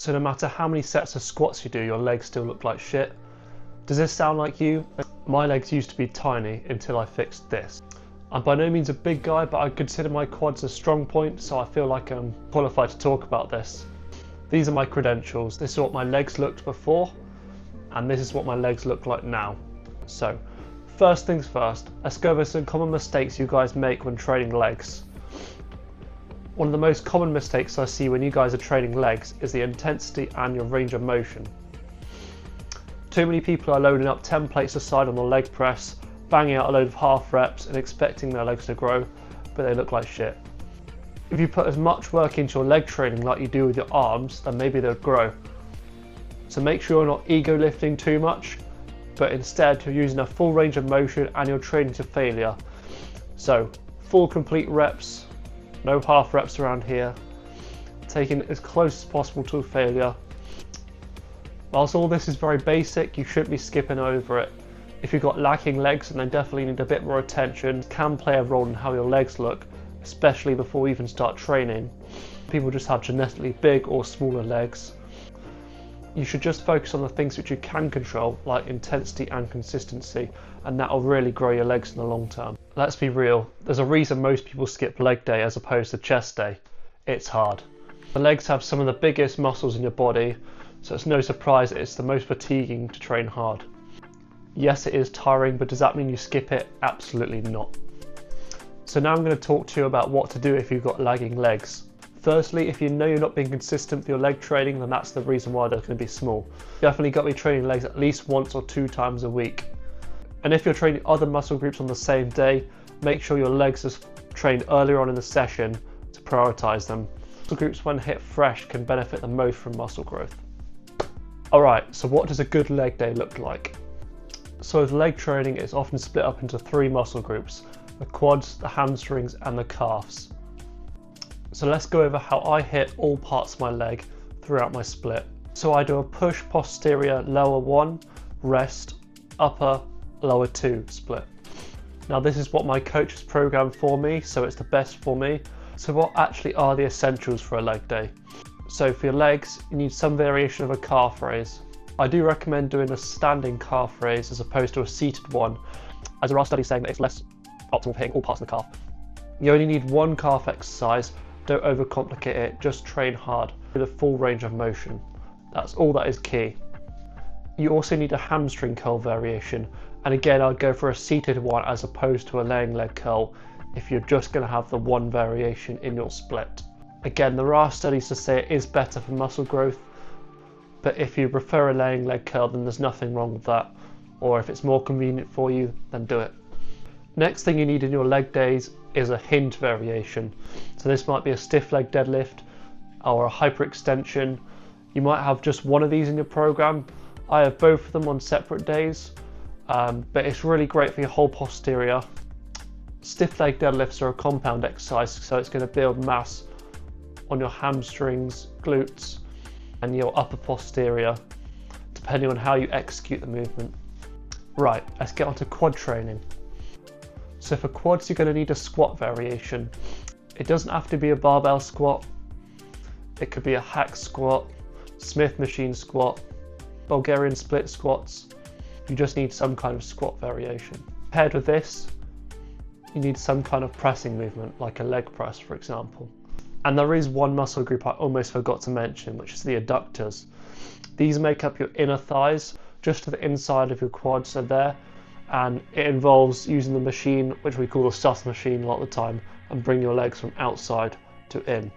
So no matter how many sets of squats you do, your legs still look like shit. Does this sound like you? My legs used to be tiny until I fixed this. I'm by no means a big guy, but I consider my quads a strong point, so I feel like I'm qualified to talk about this. These are my credentials. This is what my legs looked before, and this is what my legs look like now. So, first things first, let's go over some common mistakes you guys make when training legs. One of the most common mistakes I see when you guys are training legs is the intensity and your range of motion. Too many people are loading up 10 plates aside on the leg press, banging out a load of half reps and expecting their legs to grow, but they look like shit. If you put as much work into your leg training like you do with your arms, then maybe they'll grow. So make sure you're not ego lifting too much, but instead you're using a full range of motion and you're training to failure. So full complete reps, no half reps around here, taking it as close as possible to failure. Whilst all this is very basic, you shouldn't be skipping over it. If you've got lacking legs and they definitely need a bit more attention, it can play a role in how your legs look, especially before you even start training. People just have genetically big or smaller legs. You should just focus on the things which you can control, like intensity and consistency, and that'll really grow your legs in the long term. Let's be real, there's a reason most people skip leg day as opposed to chest day. It's hard. The legs have some of the biggest muscles in your body, so it's no surprise that it's the most fatiguing to train hard. Yes, it is tiring, but does that mean you skip it? Absolutely not. So now I'm going to talk to you about what to do if you've got lagging legs. Firstly, if you know you're not being consistent with your leg training, then that's the reason why they're going to be small. You definitely got to be training legs at least once or 2 times a week. And if you're training other muscle groups on the same day, make sure your legs are trained earlier on in the session to prioritize them. Muscle groups when hit fresh can benefit the most from muscle growth. Alright, so what does a good leg day look like? So with leg training, it's often split up into 3 muscle groups: the quads, the hamstrings and the calves. So let's go over how I hit all parts of my leg throughout my split. So I do a push posterior lower 1, rest, upper, lower 2 split. Now this is what my coach has programmed for me, so it's the best for me. So what actually are the essentials for a leg day? So for your legs, you need some variation of a calf raise. I do recommend doing a standing calf raise as opposed to a seated one, as there are studies saying that it's less optimal for hitting all parts of the calf. You only need 1 calf exercise. Don't overcomplicate it, just train hard with a full range of motion. That's all that is key. You also need a hamstring curl variation, and again I'd go for a seated one as opposed to a laying leg curl if you're just going to have the 1 variation in your split. Again, there are studies to say it is better for muscle growth, but if you prefer a laying leg curl, then there's nothing wrong with that, or if it's more convenient for you, then do it. Next thing you need in your leg days is a hinge variation. So this might be a stiff leg deadlift or a hyperextension. You might have just one of these in your program. I have both of them on separate days, but it's really great for your whole posterior. Stiff leg deadlifts are a compound exercise, so it's going to build mass on your hamstrings, glutes and your upper posterior, depending on how you execute the movement. Right, let's get on to quad training. So for quads, you're going to need a squat variation. It doesn't have to be a barbell squat. It could be a hack squat, Smith machine squat, Bulgarian split squats. You just need some kind of squat variation. Paired with this, you need some kind of pressing movement, like a leg press, for example. And there is one muscle group I almost forgot to mention, which is the adductors. These make up your inner thighs, just to the inside of your quads are there. And it involves using the machine, which we call a sus machine a lot of the time, and bring your legs from outside to in.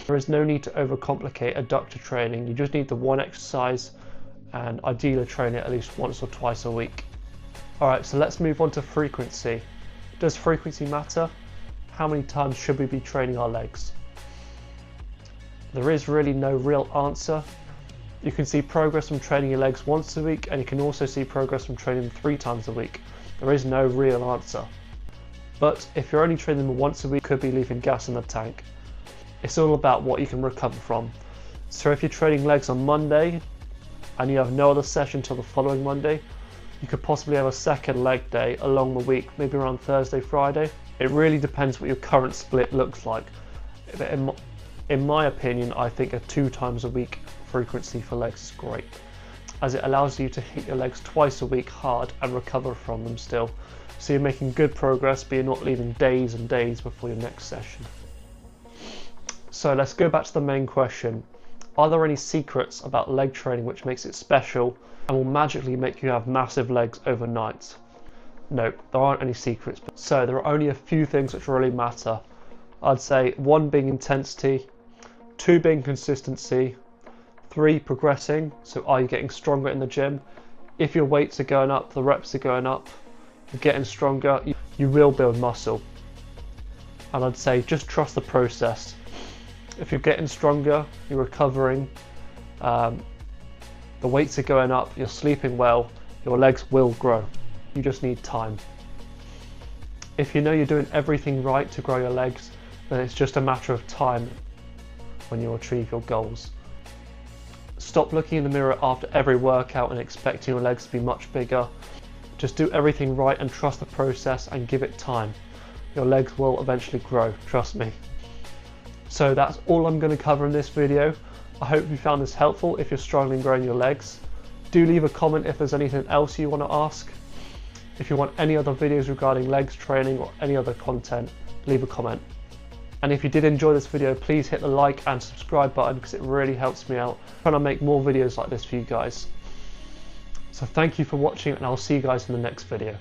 There is no need to overcomplicate adductor training. You just need the 1 exercise and ideally train it at least once or twice a week. Alright, so let's move on to frequency. Does frequency matter? How many times should we be training our legs? There is really no real answer. You can see progress from training your legs once a week, and you can also see progress from training them 3 times a week. There is no real answer. But if you're only training them once a week, you could be leaving gas in the tank. It's all about what you can recover from. So if you're training legs on Monday and you have no other session till the following Monday, you could possibly have a second leg day along the week, maybe around Thursday, Friday. It really depends what your current split looks like. In my opinion, I think a 2 times a week frequency for legs is great, as it allows you to hit your legs twice a week hard and recover from them still. So you're making good progress, but you're not leaving days and days before your next session. So let's go back to the main question. Are there any secrets about leg training which makes it special and will magically make you have massive legs overnight? No, there aren't any secrets. So there are only a few things which really matter. I'd say 1 being intensity, 2 being consistency, 3 progressing, so are you getting stronger in the gym? If your weights are going up, the reps are going up, you're getting stronger, you will build muscle. And I'd say just trust the process. If you're getting stronger, you're recovering, the weights are going up, you're sleeping well, your legs will grow. You just need time. If you know you're doing everything right to grow your legs, then it's just a matter of time when you achieve your goals. Stop looking in the mirror after every workout and expecting your legs to be much bigger. Just do everything right and trust the process and give it time. Your legs will eventually grow, trust me. So that's all I'm going to cover in this video. I hope you found this helpful if you're struggling growing your legs. Do leave a comment if there's anything else you want to ask. If you want any other videos regarding legs training or any other content, leave a comment. And if you did enjoy this video, please hit the like and subscribe button because it really helps me out. I'm trying to make more videos like this for you guys. So thank you for watching and I'll see you guys in the next video.